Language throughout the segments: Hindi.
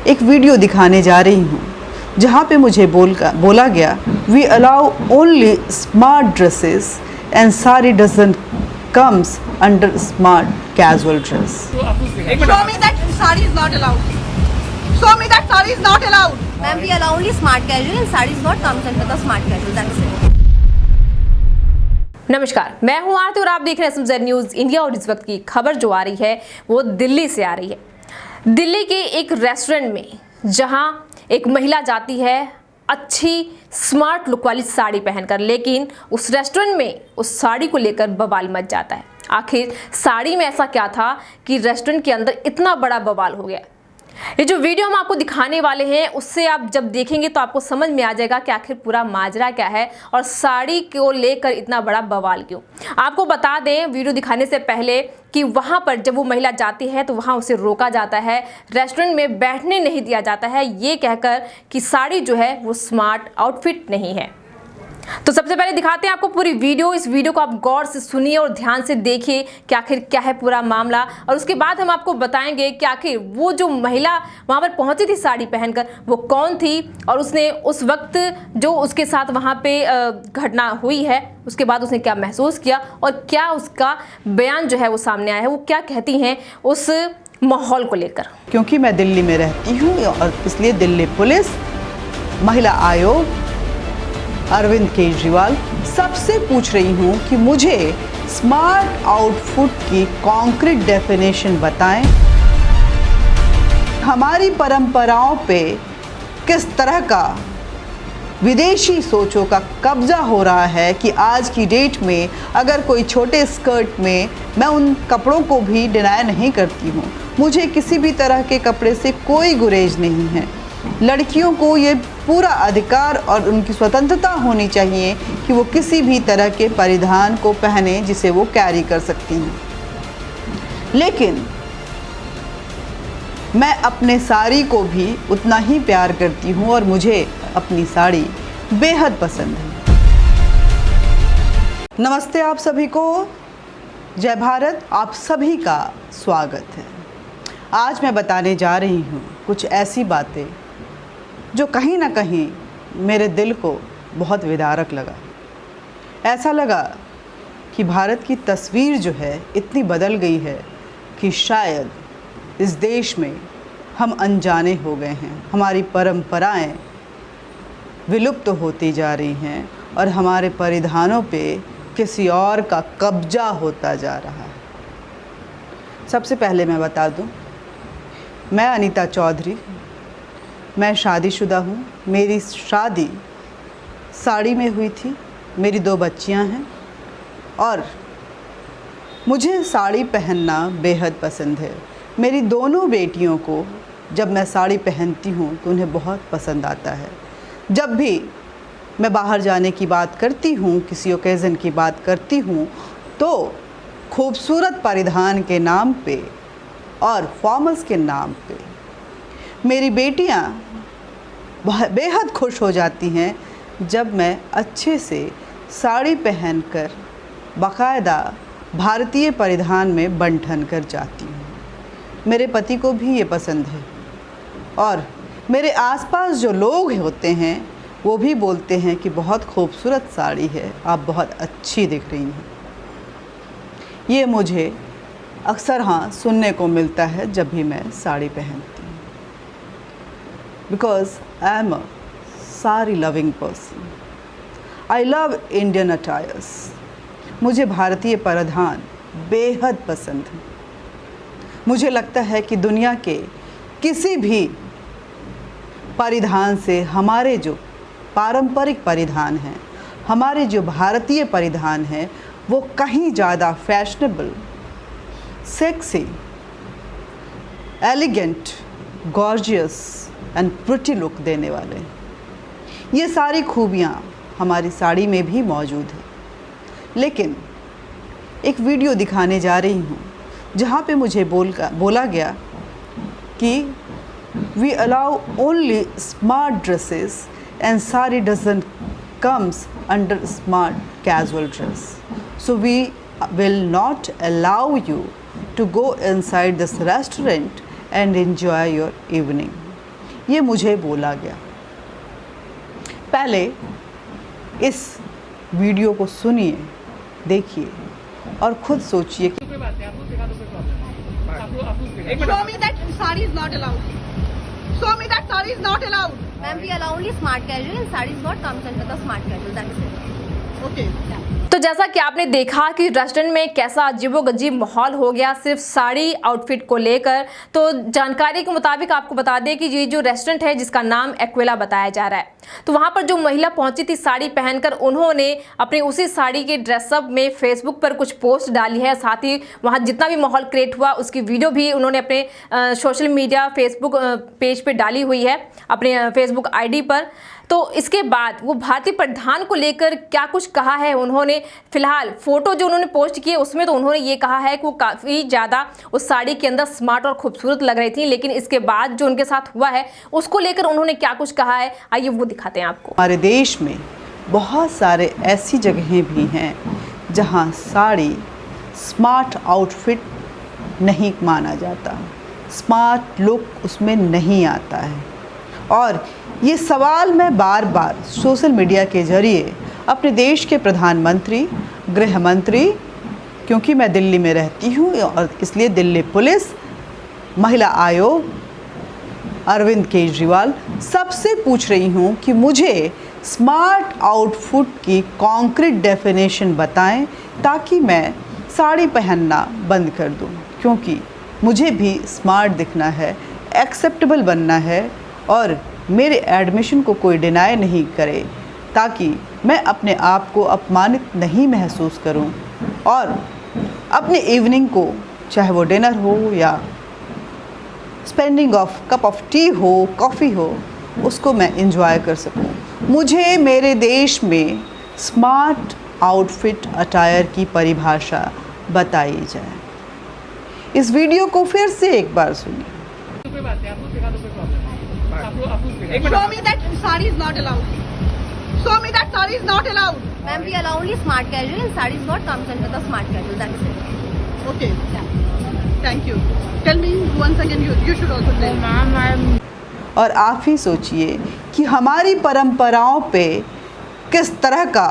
एक वीडियो दिखाने जा रही हूँ जहाँ पे मुझे बोला गया we allow only smart dresses and sari doesn't comes under smart casual dress. Show me that sari is not allowed. Show me that sari is not allowed. Ma'am, we allow only smart casual and sarees not comes under the smart casual. That's it. नमस्कार, मैं हूं आरती और आप देख रहे हैं SMZ न्यूज़ इंडिया। और इस वक्त की खबर जो आ रही है वो दिल्ली से आ रही है। दिल्ली के एक रेस्टोरेंट में जहां एक महिला जाती है अच्छी स्मार्ट लुक वाली साड़ी पहनकर, लेकिन उस रेस्टोरेंट में उस साड़ी को लेकर बवाल मच जाता है। आखिर साड़ी में ऐसा क्या था कि रेस्टोरेंट के अंदर इतना बड़ा बवाल हो गया। ये जो वीडियो हम आपको दिखाने वाले हैं उससे आप जब देखेंगे तो आपको समझ में आ जाएगा कि आखिर पूरा माजरा क्या है और साड़ी को लेकर इतना बड़ा बवाल क्यों। आपको बता दें वीडियो दिखाने से पहले कि वहां पर जब वो महिला जाती है तो वहां उसे रोका जाता है, रेस्टोरेंट में बैठने नहीं दिया जाता है, ये कहकर कि साड़ी जो है वो स्मार्ट आउटफिट नहीं है। तो सबसे पहले दिखाते हैं आपको पूरी वीडियो। इस वीडियो को आप गौर से सुनिए और ध्यान से देखिए कि आखिर क्या है पूरा मामला, और उसके बाद हम आपको बताएंगे कि आखिर वो जो महिला वहां पर पहुंची थी साड़ी पहनकर वो कौन थी, और उसने उस वक्त जो उसके साथ वहां पे घटना हुई है उसके बाद उसने क्या महसूस किया और क्या उसका बयान जो है वो सामने आया है, वो क्या कहती हैं उस माहौल को लेकर। क्योंकि मैं दिल्ली में रहती हूँ और इसलिए दिल्ली पुलिस, महिला आयोग, अरविंद केजरीवाल सबसे पूछ रही हूँ कि मुझे स्मार्ट आउटफिट की कॉन्क्रीट डेफिनेशन बताएं। हमारी परंपराओं पे किस तरह का विदेशी सोचों का कब्जा हो रहा है कि आज की डेट में अगर कोई छोटे स्कर्ट में, मैं उन कपड़ों को भी डिनाय नहीं करती हूँ, मुझे किसी भी तरह के कपड़े से कोई गुरेज नहीं है। लड़कियों को ये पूरा अधिकार और उनकी स्वतंत्रता होनी चाहिए कि वो किसी भी तरह के परिधान को पहने जिसे वो कैरी कर सकती हैं। लेकिन मैं अपने साड़ी को भी उतना ही प्यार करती हूँ और मुझे अपनी साड़ी बेहद पसंद है। नमस्ते आप सभी को, जय भारत, आप सभी का स्वागत है। आज मैं बताने जा रही हूँ कुछ ऐसी बातें जो कहीं ना कहीं मेरे दिल को बहुत विदारक लगा। ऐसा लगा कि भारत की तस्वीर जो है इतनी बदल गई है कि शायद इस देश में हम अनजाने हो गए हैं। हमारी परंपराएं विलुप्त होती जा रही हैं और हमारे परिधानों पे किसी और का कब्जा होता जा रहा है। सबसे पहले मैं बता दूं, मैं अनीता चौधरी, मैं शादीशुदा हूँ। मेरी शादी साड़ी में हुई थी, मेरी 2 बच्चियाँ हैं और मुझे साड़ी पहनना बेहद पसंद है। मेरी दोनों बेटियों को जब मैं साड़ी पहनती हूँ तो उन्हें बहुत पसंद आता है। जब भी मैं बाहर जाने की बात करती हूँ, किसी ओकेज़न की बात करती हूँ, तो खूबसूरत परिधान के नाम पे और फॉर्मल्स के नाम पे मेरी बेटियां बेहद खुश हो जाती हैं जब मैं अच्छे से साड़ी पहनकर बाकायदा भारतीय परिधान में बन ठन कर जाती हूँ। मेरे पति को भी ये पसंद है और मेरे आसपास जो लोग होते हैं वो भी बोलते हैं कि बहुत खूबसूरत साड़ी है, आप बहुत अच्छी दिख रही हैं। ये मुझे अक्सर सुनने को मिलता है जब भी मैं साड़ी पहनती हूँ। Because I am a sari loving person. I love Indian attires. मुझे भारतीय परिधान बेहद पसंद है। मुझे लगता है कि दुनिया के किसी भी परिधान से हमारे जो पारंपरिक परिधान हैं, हमारे जो भारतीय परिधान हैं, वो कहीं ज़्यादा fashionable, sexy, elegant, gorgeous and pretty look देने वाले। ये सारी खूबियाँ हमारी साड़ी में भी मौजूद हैं। लेकिन एक वीडियो दिखाने जा रही हूँ जहाँ पे मुझे बोला गया कि we allow only smart dresses and sari doesn't comes under smart casual dress, so we will not allow you to go inside this restaurant and enjoy your evening. ये मुझे बोला गया। पहले इस वीडियो को सुनिए, देखिए और खुद सोचिए कि Show me that sari is not allowed. Show me that sari is not allowed. Ma'am, we allow only smart casual and sari is what comes under the smart casual. That's it. Okay. तो जैसा कि आपने देखा कि रेस्टोरेंट में कैसा अजीबोगरीब माहौल हो गया सिर्फ साड़ी आउटफिट को लेकर। तो जानकारी के मुताबिक आपको बता दें कि ये जो रेस्टोरेंट है जिसका नाम एक्वेला बताया जा रहा है, तो वहाँ पर जो महिला पहुंची थी साड़ी पहनकर, उन्होंने अपनी उसी साड़ी के ड्रेसअप में फेसबुक पर कुछ पोस्ट डाली है। साथ ही वहाँ जितना भी माहौल क्रिएट हुआ उसकी वीडियो भी उन्होंने अपने सोशल मीडिया फेसबुक पेज पे डाली हुई है, अपने फेसबुक आईडी पर। तो इसके बाद वो भारतीय परिधान को लेकर क्या कुछ कहा है उन्होंने। फिलहाल फोटो जो उन्होंने पोस्ट की है उसमें तो उन्होंने ये कहा है कि वो काफ़ी ज़्यादा उस साड़ी के अंदर स्मार्ट और खूबसूरत लग रही थी, लेकिन इसके बाद जो उनके साथ हुआ है उसको लेकर उन्होंने क्या कुछ कहा है, आइए वो दिखाते हैं आपको। हमारे देश में बहुत सारे ऐसी जगहें भी हैं जहां साड़ी स्मार्ट आउटफिट नहीं माना जाता, स्मार्ट लुक उसमें नहीं आता है। और ये सवाल मैं बार बार सोशल मीडिया के ज़रिए अपने देश के प्रधानमंत्री, गृह मंत्री, क्योंकि मैं दिल्ली में रहती हूँ और इसलिए दिल्ली पुलिस, महिला आयोग, अरविंद केजरीवाल सबसे पूछ रही हूँ कि मुझे स्मार्ट आउटफिट की कॉन्क्रीट डेफिनेशन बताएं ताकि मैं साड़ी पहनना बंद कर दूँ, क्योंकि मुझे भी स्मार्ट दिखना है, एक्सेप्टेबल बनना है और मेरे एडमिशन को कोई डिनाई नहीं करे, ताकि मैं अपने आप को अपमानित नहीं महसूस करूं और अपने इवनिंग को, चाहे वो डिनर हो या spending of cup of T हो, कॉफ़ी हो, उसको मैं एंजॉय कर सकूं। मुझे मेरे देश में स्मार्ट आउटफिट अटायर की परिभाषा बताई जाए। इस वीडियो को फिर से एक बार सुनिए। Show me that sari is not allowed. Show me that sari is not allowed. Ma'am, we allow only smart casual and sari is what comes under the smart casual. That's it. Okay. Thank you. Tell me once again. You should also tell. Ma'am, और आप ही सोचिए कि हमारी परंपराओं पे किस तरह का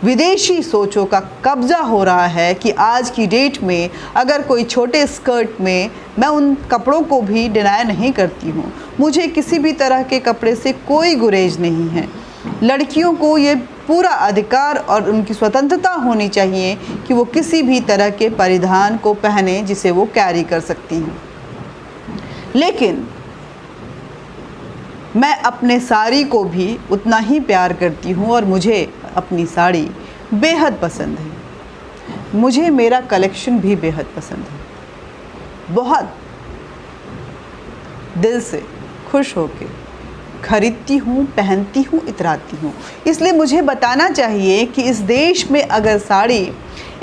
विदेशी सोचों का कब्ज़ा हो रहा है कि आज की डेट में अगर कोई छोटे स्कर्ट में, मैं उन कपड़ों को भी डिनाई नहीं करती हूँ, मुझे किसी भी तरह के कपड़े से कोई गुरेज नहीं है। लड़कियों को ये पूरा अधिकार और उनकी स्वतंत्रता होनी चाहिए कि वो किसी भी तरह के परिधान को पहने जिसे वो कैरी कर सकती हैं। लेकिन मैं अपने साड़ी को भी उतना ही प्यार करती हूँ और मुझे अपनी साड़ी बेहद पसंद है। मुझे मेरा कलेक्शन भी बेहद पसंद है। बहुत दिल से खुश होके खरीदती हूँ, पहनती हूँ, इतराती हूँ। इसलिए मुझे बताना चाहिए कि इस देश में अगर साड़ी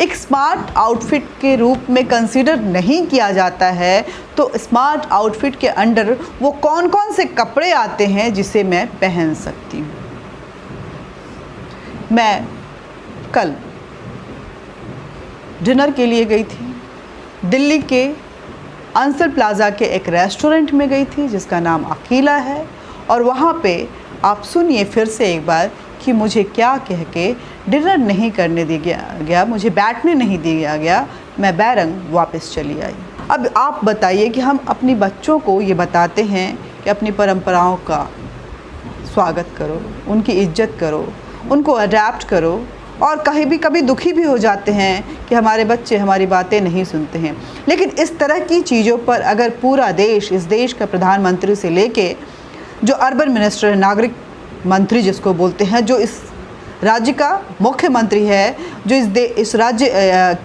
एक स्मार्ट आउटफिट के रूप में कंसीडर नहीं किया जाता है तो स्मार्ट आउटफिट के अंडर वो कौन कौन से कपड़े आते हैं जिसे मैं पहन सकती हूँ। मैं कल डिनर के लिए गई थी, दिल्ली के अंसल प्लाज़ा के एक रेस्टोरेंट में गई थी जिसका नाम अकीला है। और वहाँ पे आप सुनिए फिर से एक बार कि मुझे क्या कह के डिनर नहीं करने दिया गया, मुझे बैठने नहीं दिया गया, मैं बैरंग वापस चली आई। अब आप बताइए कि हम अपनी बच्चों को ये बताते हैं कि अपनी परंपराओं का स्वागत करो, उनकी इज्जत करो, उनको अडैप्ट करो, और कभी दुखी भी हो जाते हैं कि हमारे बच्चे हमारी बातें नहीं सुनते हैं। लेकिन इस तरह की चीज़ों पर अगर पूरा देश, इस देश का प्रधानमंत्री से लेके जो अर्बन मिनिस्टर है, नागरिक मंत्री जिसको बोलते हैं, जो इस राज्य का मुख्यमंत्री है, जो इस राज्य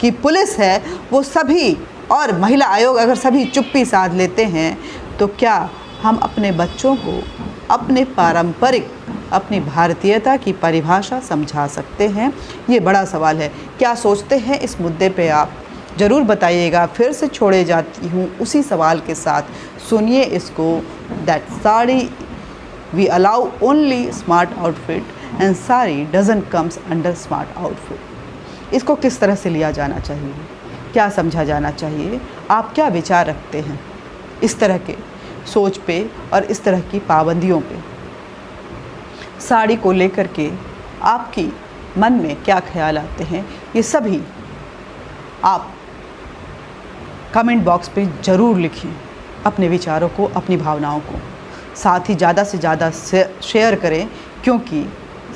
की पुलिस है, वो सभी और महिला आयोग अगर सभी चुप्पी साध लेते हैं तो क्या हम अपने बच्चों को अपने पारंपरिक, अपनी भारतीयता की परिभाषा समझा सकते हैं? ये बड़ा सवाल है। क्या सोचते हैं इस मुद्दे पे आप ज़रूर बताइएगा। फिर से छोड़े जाती हूँ उसी सवाल के साथ, सुनिए इसको। That sari we allow only smart outfit and sari doesn't comes under smart outfit. इसको किस तरह से लिया जाना चाहिए, क्या समझा जाना चाहिए? आप क्या विचार रखते हैं इस तरह के सोच पे और इस तरह की पाबंदियों पे। साड़ी को लेकर के आपकी मन में क्या ख्याल आते हैं, ये सभी आप कमेंट बॉक्स पे ज़रूर लिखें, अपने विचारों को, अपनी भावनाओं को। साथ ही ज़्यादा से ज़्यादा शेयर करें, क्योंकि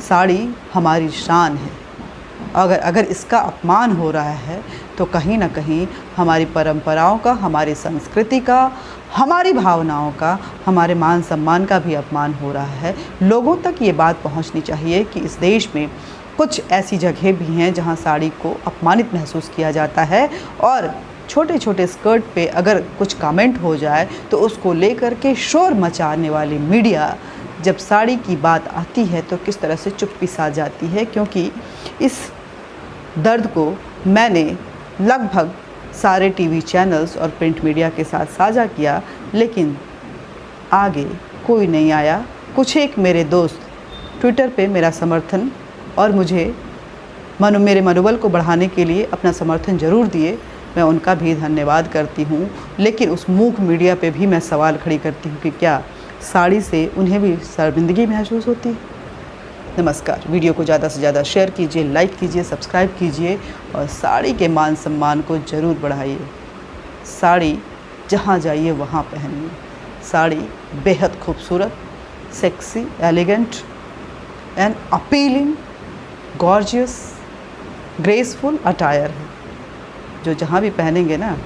साड़ी हमारी शान है। अगर इसका अपमान हो रहा है तो कहीं ना कहीं हमारी परंपराओं का, हमारी संस्कृति का, हमारी भावनाओं का, हमारे मान सम्मान का भी अपमान हो रहा है। लोगों तक ये बात पहुंचनी चाहिए कि इस देश में कुछ ऐसी जगह भी हैं जहां साड़ी को अपमानित महसूस किया जाता है, और छोटे छोटे स्कर्ट पे अगर कुछ कमेंट हो जाए तो उसको लेकर के शोर मचाने वाली मीडिया जब साड़ी की बात आती है तो किस तरह से चुप्पी सा जाती है। क्योंकि इस दर्द को मैंने लगभग सारे टीवी चैनल्स और प्रिंट मीडिया के साथ साझा किया, लेकिन आगे कोई नहीं आया। कुछ एक मेरे दोस्त ट्विटर पे मेरा समर्थन और मुझे मेरे मनोबल को बढ़ाने के लिए अपना समर्थन ज़रूर दिए, मैं उनका भी धन्यवाद करती हूँ। लेकिन उस मूक मीडिया पे भी मैं सवाल खड़ी करती हूँ कि क्या साड़ी से उन्हें भी शर्मिंदगी महसूस होती है। नमस्कार। वीडियो को ज़्यादा से ज़्यादा शेयर कीजिए, लाइक कीजिए, सब्सक्राइब कीजिए और साड़ी के मान सम्मान को ज़रूर बढ़ाइए। साड़ी जहाँ जाइए वहाँ पहनिए। साड़ी बेहद खूबसूरत, sexy, elegant and appealing, gorgeous, graceful attire है, जो जहाँ भी पहनेंगे ना,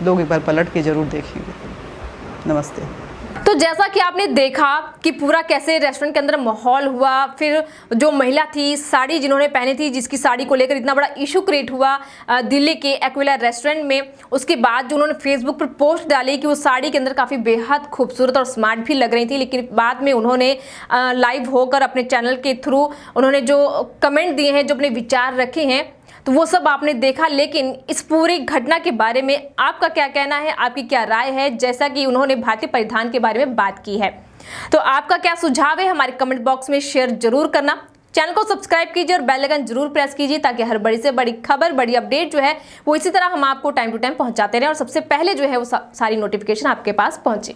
लोग एक बार पलट के ज़रूर देखेंगे। नमस्ते। तो जैसा कि आपने देखा कि पूरा कैसे रेस्टोरेंट के अंदर माहौल हुआ, फिर जो महिला थी साड़ी जिन्होंने पहनी थी, जिसकी साड़ी को लेकर इतना बड़ा इशू क्रिएट हुआ दिल्ली के एक्विला रेस्टोरेंट में, उसके बाद जो उन्होंने फेसबुक पर पोस्ट डाली कि वो साड़ी के अंदर काफ़ी बेहद खूबसूरत और स्मार्ट भी लग रही थी, लेकिन बाद में उन्होंने लाइव होकर अपने चैनल के थ्रू उन्होंने जो कमेंट दिए हैं, जो अपने विचार रखे हैं, तो वो सब आपने देखा। लेकिन इस पूरी घटना के बारे में आपका क्या कहना है, आपकी क्या राय है? जैसा कि उन्होंने भारतीय परिधान के बारे में बात की है, तो आपका क्या सुझाव है हमारे कमेंट बॉक्स में शेयर जरूर करना। चैनल को सब्सक्राइब कीजिए और बेल आइकन जरूर प्रेस कीजिए, ताकि हर बड़ी से बड़ी खबर, बड़ी अपडेट जो है वो इसी तरह हम आपको टाइम टू टाइम पहुंचाते रहें और सबसे पहले जो है वो सारी नोटिफिकेशन आपके पास पहुंचे।